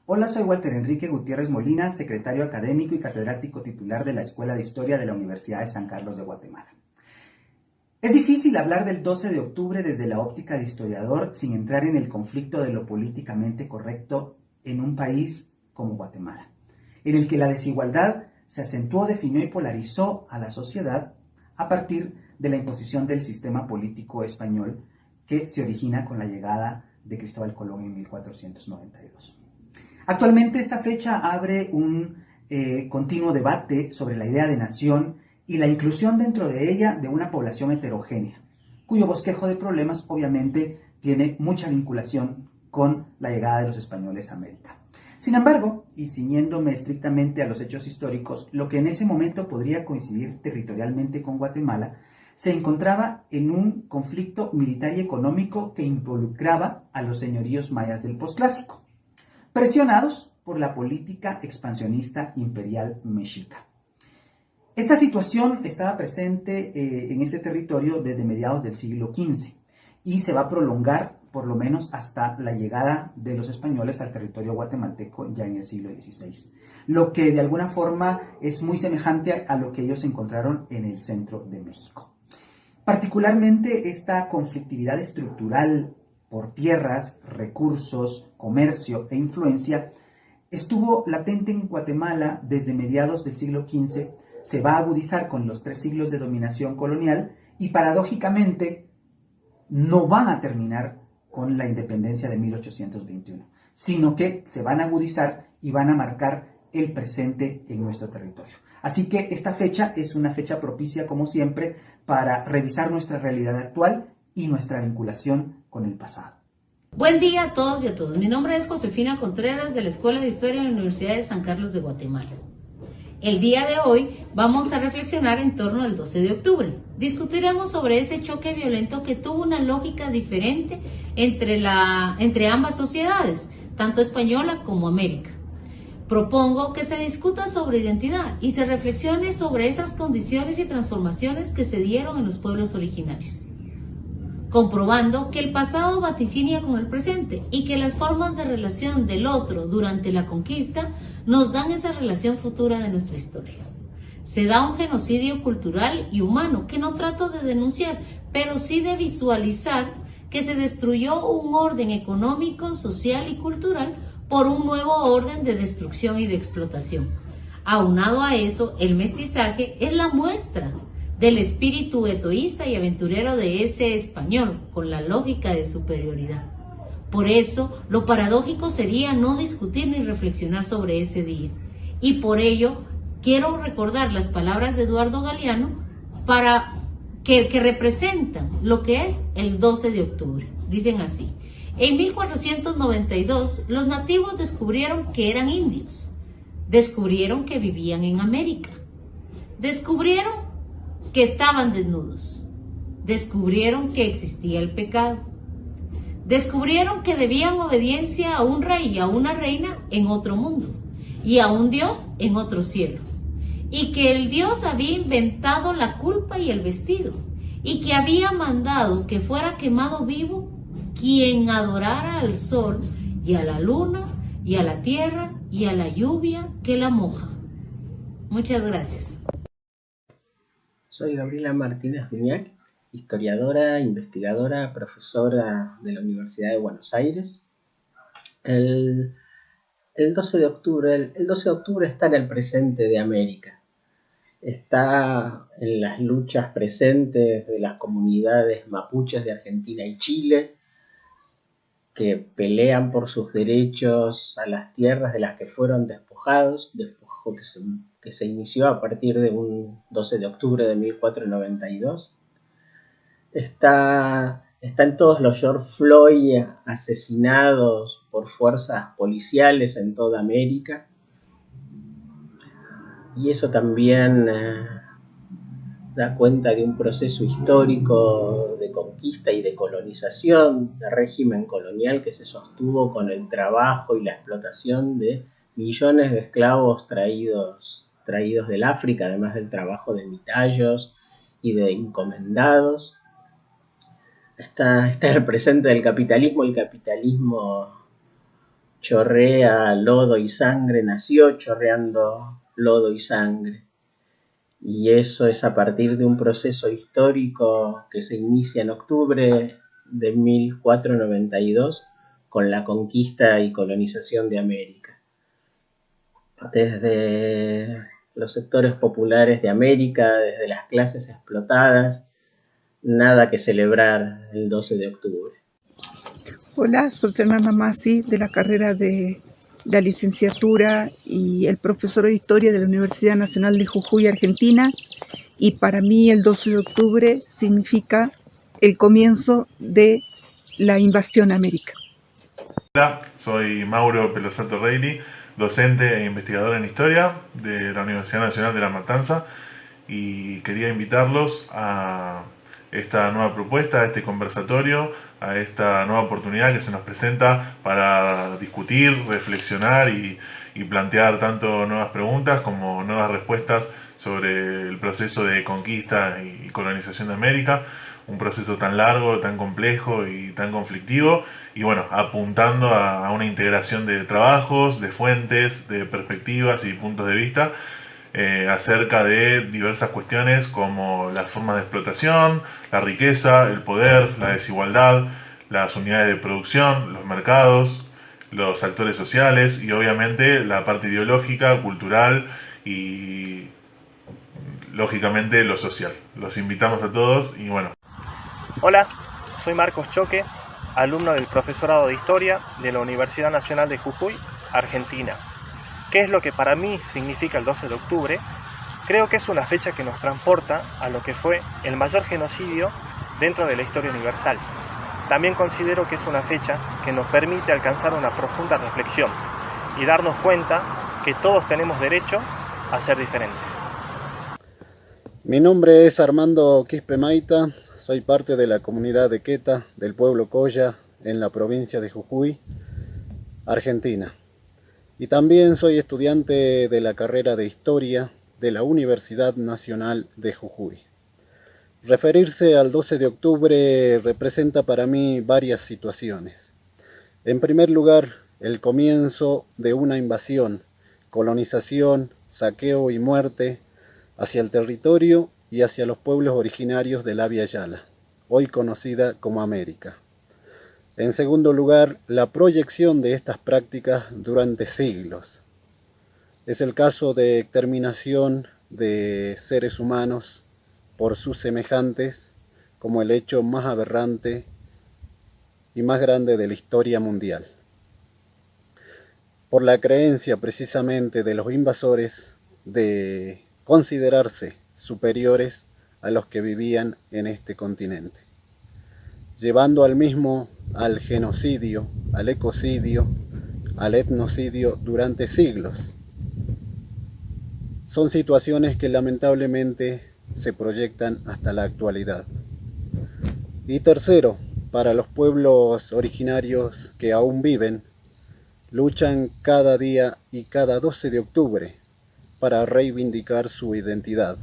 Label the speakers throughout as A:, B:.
A: Hola, soy Walter Enrique Gutiérrez Molina, secretario académico y catedrático titular de la Escuela de Historia de la Universidad de San Carlos de Guatemala. Es difícil hablar del 12 de octubre desde la óptica de historiador sin entrar en el conflicto de lo políticamente correcto en un país como Guatemala, en el que la desigualdad se acentuó, definió y polarizó a la sociedad a partir de la imposición del sistema político español que se origina con la llegada de Cristóbal Colón en 1492. Actualmente esta fecha abre un continuo debate sobre la idea de nación y la inclusión dentro de ella de una población heterogénea, cuyo bosquejo de problemas obviamente tiene mucha vinculación con la llegada de los españoles a América. Sin embargo, y ciñéndome estrictamente a los hechos históricos, lo que en ese momento podría coincidir territorialmente con Guatemala se encontraba en un conflicto militar y económico que involucraba a los señoríos mayas del posclásico, presionados por la política expansionista imperial mexica. Esta situación estaba presente en este territorio desde mediados del siglo XV y se va a prolongar por lo menos hasta la llegada de los españoles al territorio guatemalteco ya en el siglo XVI, lo que de alguna forma es muy semejante a lo que ellos encontraron en el centro de México. Particularmente esta conflictividad estructural por tierras, recursos, comercio e influencia estuvo latente en Guatemala desde mediados del siglo XV, se va a agudizar con los 3 siglos de dominación colonial y paradójicamente no van a terminar con la independencia de 1821, sino que se van a agudizar y van a marcar el presente en nuestro territorio. Así que esta fecha es una fecha propicia, como siempre, para revisar nuestra realidad actual y nuestra vinculación con el pasado.
B: Buen día a todos y a todas. Mi nombre es Josefina Contreras de la Escuela de Historia de la Universidad de San Carlos de Guatemala. El día de hoy vamos a reflexionar en torno al 12 de octubre. Discutiremos sobre ese choque violento que tuvo una lógica diferente entre ambas sociedades, tanto española como América. Propongo que se discuta sobre identidad y se reflexione sobre esas condiciones y transformaciones que se dieron en los pueblos originarios, comprobando que el pasado vaticinia con el presente y que las formas de relación del otro durante la conquista nos dan esa relación futura de nuestra historia. Se da un genocidio cultural y humano que no trato de denunciar, pero sí de visualizar que se destruyó un orden económico, social y cultural por un nuevo orden de destrucción y de explotación. Aunado a eso, el mestizaje es la muestra del espíritu egoísta y aventurero de ese español, con la lógica de superioridad. Por eso, lo paradójico sería no discutir ni reflexionar sobre ese día. Y por ello, quiero recordar las palabras de Eduardo Galeano que representan lo que es el 12 de octubre. Dicen así: en 1492, los nativos descubrieron que eran indios, descubrieron que vivían en América, descubrieron que estaban desnudos, descubrieron que existía el pecado, descubrieron que debían obediencia a un rey y a una reina en otro mundo y a un Dios en otro cielo, y que el Dios había inventado la culpa y el vestido, y que había mandado que fuera quemado vivo quien adorara al sol y a la luna y a la tierra y a la lluvia que la moja. Muchas gracias.
C: Soy Gabriela Martínez Duñac, historiadora, investigadora, profesora de la Universidad de Buenos Aires. El 12 de octubre, el 12 de octubre está en el presente de América. Está en las luchas presentes de las comunidades mapuches de Argentina y Chile, que pelean por sus derechos a las tierras de las que fueron despojados, despojo que se inició a partir de un 12 de octubre de 1492. Está en todos los George Floyd asesinados por fuerzas policiales en toda América. Y eso también da cuenta de un proceso histórico de conquista y de colonización, de régimen colonial que se sostuvo con el trabajo y la explotación de millones de esclavos traídos del África, además del trabajo de mitayos y de encomendados. Está el presente del capitalismo, el capitalismo chorrea lodo y sangre, nació chorreando lodo y sangre. Y eso es a partir de un proceso histórico que se inicia en octubre de 1492 con la conquista y colonización de América. Desde los sectores populares de América, desde las clases explotadas, nada que celebrar el 12 de octubre.
D: Hola, soy Fernanda Masi de la carrera de la licenciatura y el profesor de Historia de la Universidad Nacional de Jujuy, Argentina, y para mí el 12 de octubre significa el comienzo de la invasión a América.
E: Hola, soy Mauro Pelosato Reilly, docente e investigador en Historia de la Universidad Nacional de La Matanza, y quería invitarlos a esta nueva propuesta, a este conversatorio, a esta nueva oportunidad que se nos presenta para discutir, reflexionar y plantear tanto nuevas preguntas como nuevas respuestas sobre el proceso de conquista y colonización de América, un proceso tan largo, tan complejo y tan conflictivo, y bueno, apuntando a una integración de trabajos, de fuentes, de perspectivas y puntos de vista acerca de diversas cuestiones como las formas de explotación, la riqueza, el poder, la desigualdad, las unidades de producción, los mercados, los actores sociales y obviamente la parte ideológica, cultural y lógicamente lo social. Los invitamos a todos y bueno.
F: Hola, soy Marcos Choque, alumno del profesorado de Historia de la Universidad Nacional de Jujuy, Argentina. ¿Qué es lo que para mí significa el 12 de octubre? Creo que es una fecha que nos transporta a lo que fue el mayor genocidio dentro de la historia universal. También considero que es una fecha que nos permite alcanzar una profunda reflexión y darnos cuenta que todos tenemos derecho a ser diferentes.
G: Mi nombre es Armando Quispe Maita, soy parte de la comunidad de Queta del pueblo Colla en la provincia de Jujuy, Argentina. Y también soy estudiante de la carrera de Historia de la Universidad Nacional de Jujuy. Referirse al 12 de octubre representa para mí varias situaciones. En primer lugar, el comienzo de una invasión, colonización, saqueo y muerte hacia el territorio y hacia los pueblos originarios del Abya Yala, hoy conocida como América. En segundo lugar, la proyección de estas prácticas durante siglos. Es el caso de exterminación de seres humanos por sus semejantes como el hecho más aberrante y más grande de la historia mundial. Por la creencia precisamente de los invasores de considerarse superiores a los que vivían en este continente, llevando al mismo al genocidio, al ecocidio, al etnocidio durante siglos. Son situaciones que lamentablemente se proyectan hasta la actualidad. Y tercero, para los pueblos originarios que aún viven, luchan cada día y cada 12 de octubre para reivindicar su identidad,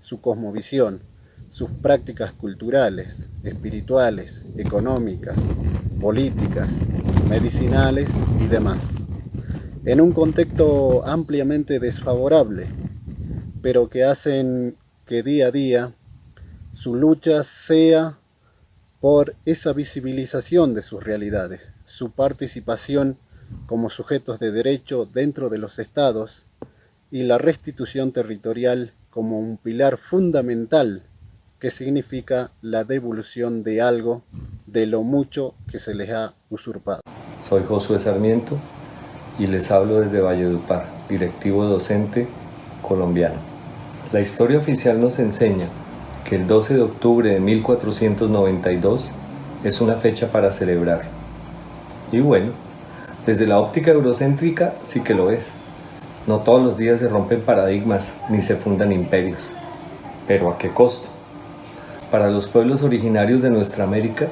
G: su cosmovisión, sus prácticas culturales, espirituales, económicas, políticas, medicinales y demás, en un contexto ampliamente desfavorable, pero que hacen que día a día su lucha sea por esa visibilización de sus realidades, su participación como sujetos de derecho dentro de los estados y la restitución territorial como un pilar fundamental que significa la devolución de algo de lo mucho que se les ha usurpado.
H: Soy Josué Sarmiento y les hablo desde Valledupar, directivo docente colombiano. La historia oficial nos enseña que el 12 de octubre de 1492 es una fecha para celebrar. Y bueno, desde la óptica eurocéntrica sí que lo es. No todos los días se rompen paradigmas ni se fundan imperios. ¿Pero a qué costo? Para los pueblos originarios de nuestra América,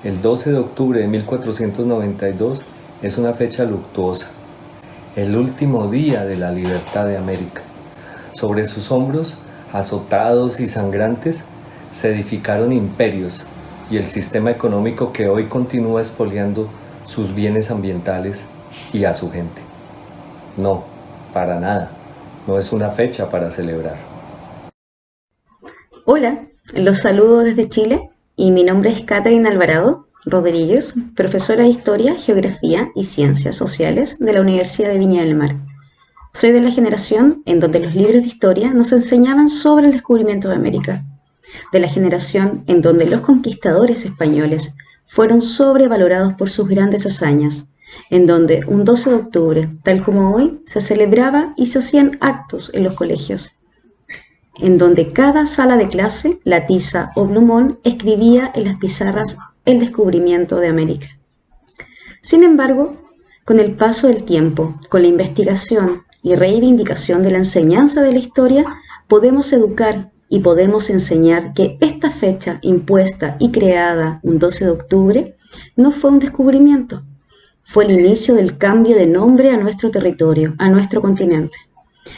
H: el 12 de octubre de 1492 es una fecha luctuosa, el último día de la libertad de América. Sobre sus hombros, azotados y sangrantes, se edificaron imperios y el sistema económico que hoy continúa expoliando sus bienes ambientales y a su gente. No, para nada. No es una fecha para celebrar.
I: Hola, los saludo desde Chile y mi nombre es Catherine Alvarado Rodríguez, profesora de Historia, Geografía y Ciencias Sociales de la Universidad de Viña del Mar. Soy de la generación en donde los libros de historia nos enseñaban sobre el descubrimiento de América, de la generación en donde los conquistadores españoles fueron sobrevalorados por sus grandes hazañas, en donde un 12 de octubre, tal como hoy, se celebraba y se hacían actos en los colegios, en donde cada sala de clase, la tiza o plumón escribía en las pizarras el descubrimiento de América. Sin embargo, con el paso del tiempo, con la investigación y reivindicación de la enseñanza de la historia, podemos educar y podemos enseñar que esta fecha impuesta y creada un 12 de octubre no fue un descubrimiento, fue el inicio del cambio de nombre a nuestro territorio, a nuestro continente.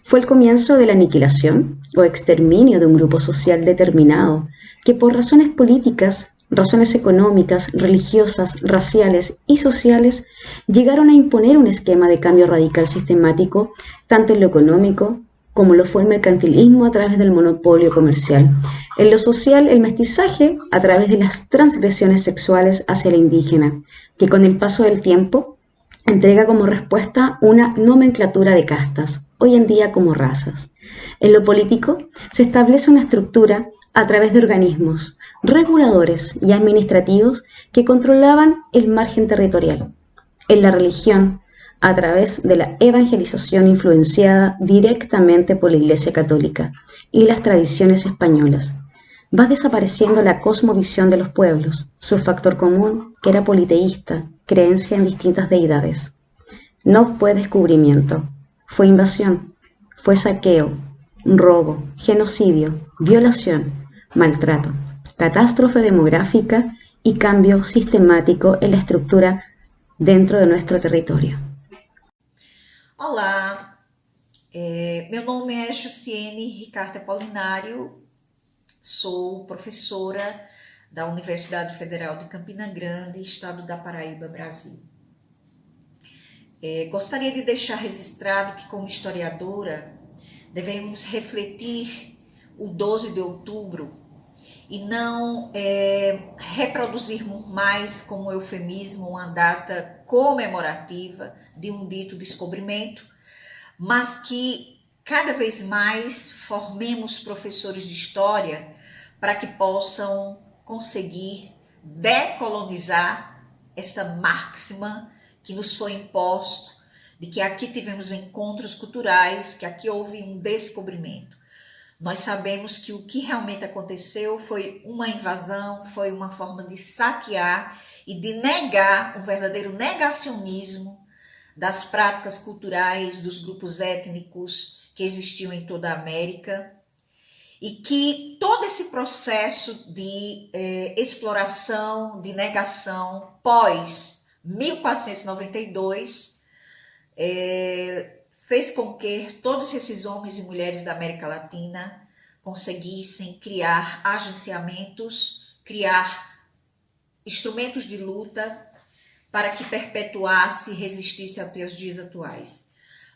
I: Fue el comienzo de la aniquilación o exterminio de un grupo social determinado que por razones políticas, razones económicas, religiosas, raciales y sociales llegaron a imponer un esquema de cambio radical sistemático tanto en lo económico como lo fue el mercantilismo a través del monopolio comercial. En lo social, el mestizaje a través de las transgresiones sexuales hacia la indígena, que con el paso del tiempo entrega como respuesta una nomenclatura de castas, hoy en día como razas. En lo político, se establece una estructura a través de organismos reguladores y administrativos que controlaban el margen territorial. En la religión, a través de la evangelización influenciada directamente por la Iglesia Católica y las tradiciones españolas, va desapareciendo la cosmovisión de los pueblos, su factor común, que era politeísta, creencia en distintas deidades. No fue descubrimiento, fue invasión, fue saqueo, robo, genocidio, violación, maltrato, catástrofe demográfica y cambio sistemático en la estructura dentro de nuestro territorio.
J: Olá, meu nome é Jussiene Ricardo Apolinário, sou professora da Universidade Federal de Campina Grande, Estado da Paraíba, Brasil. Gostaria de deixar registrado que, como historiadora, devemos refletir o 12 de outubro e não reproduzirmos mais como eufemismo uma data comemorativa de um dito descobrimento, mas que cada vez mais formemos professores de história para que possam conseguir decolonizar esta máxima que nos foi imposto, de que aqui tivemos encontros culturais, que aqui houve um descobrimento. Nós sabemos que o que realmente aconteceu foi uma invasão, foi uma forma de saquear e de negar um verdadeiro negacionismo das práticas culturais dos grupos étnicos que existiam em toda a América, e que todo esse processo de exploração, de negação pós 1492 fez com que todos esses homens e mulheres da América Latina conseguissem criar agenciamentos, criar instrumentos de luta para que perpetuasse e resistisse até os dias atuais.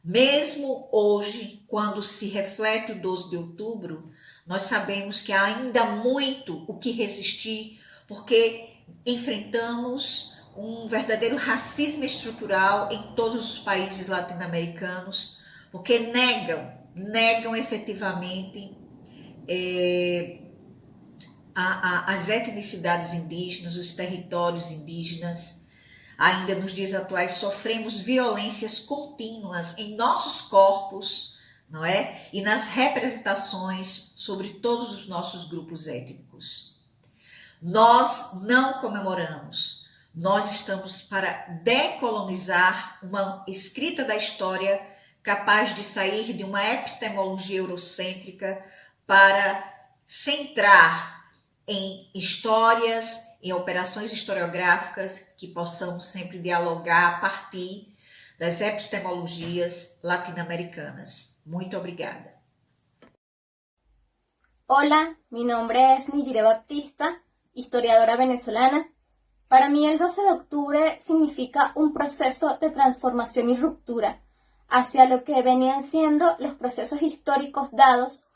J: Mesmo hoje, quando se reflete o 12 de outubro, nós sabemos que há ainda muito o que resistir, porque enfrentamos um verdadeiro racismo estrutural em todos os países latino-americanos, porque negam efetivamente as etnicidades indígenas, os territórios indígenas. Ainda nos dias atuais sofremos violências contínuas em nossos corpos, não é? E nas representações sobre todos os nossos grupos étnicos. Nós não comemoramos. Nós estamos para decolonizar uma escrita da história capaz de sair de uma epistemologia eurocêntrica para centrar em histórias, em operações historiográficas que possamos sempre dialogar a partir das epistemologias latino-americanas. Muito obrigada.
K: Hola, mi nombre es Nigire Baptista, historiadora venezolana. Para mí el 12 de octubre significa un proceso de transformación y ruptura hacia lo que venían siendo los procesos históricos dados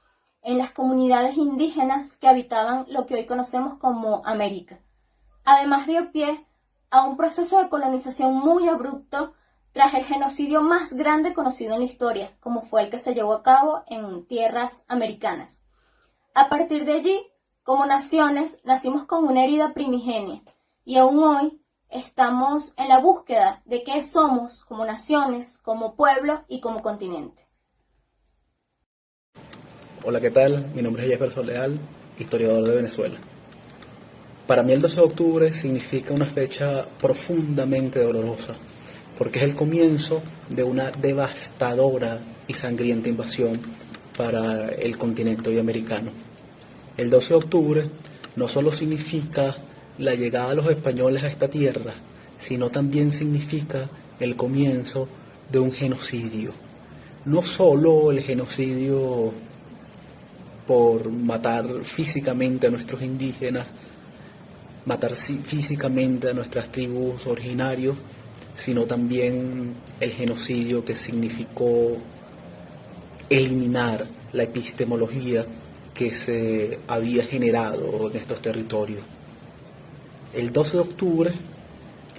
K: en las comunidades indígenas que habitaban lo que hoy conocemos como América. Además dio pie a un proceso de colonización muy abrupto tras el genocidio más grande conocido en la historia, como fue el que se llevó a cabo en tierras americanas. A partir de allí, como naciones, nacimos con una herida primigenia y aún hoy estamos en la búsqueda de qué somos como naciones, como pueblo y como continente.
L: Hola, ¿qué tal? Mi nombre es Jefferson Leal, historiador de Venezuela. Para mí el 12 de octubre significa una fecha profundamente dolorosa, porque es el comienzo de una devastadora y sangrienta invasión para el continente americano. El 12 de octubre no solo significa la llegada de los españoles a esta tierra, sino también significa el comienzo de un genocidio. No solo el genocidio por matar físicamente a nuestros indígenas, matar físicamente a nuestras tribus originarios, sino también el genocidio que significó eliminar la epistemología que se había generado en estos territorios. El 12 de octubre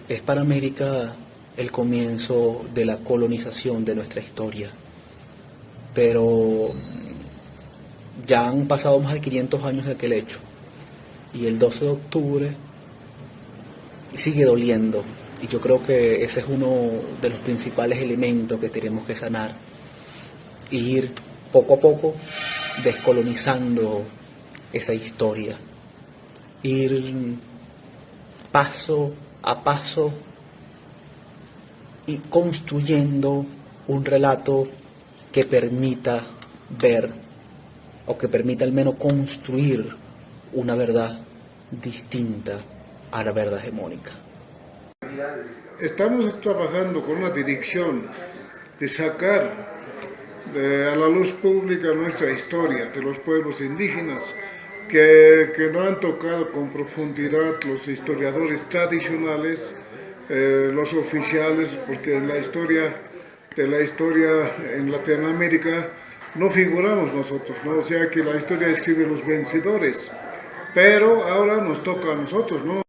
L: es para América el comienzo de la colonización de nuestra historia, pero ya han pasado más de 500 años de aquel hecho y el 12 de octubre sigue doliendo, y yo creo que ese es uno de los principales elementos que tenemos que sanar e ir poco a poco descolonizando esa historia, ir paso a paso y construyendo un relato que permita ver, o que permita al menos construir una verdad distinta a la verdad hegemónica.
M: Estamos trabajando con una dirección de sacar a la luz pública nuestra historia de los pueblos indígenas que no han tocado con profundidad los historiadores tradicionales, los oficiales, porque en la historia en Latinoamérica no figuramos nosotros, ¿no? O sea que la historia escribe los vencedores, pero ahora nos toca a nosotros, ¿no?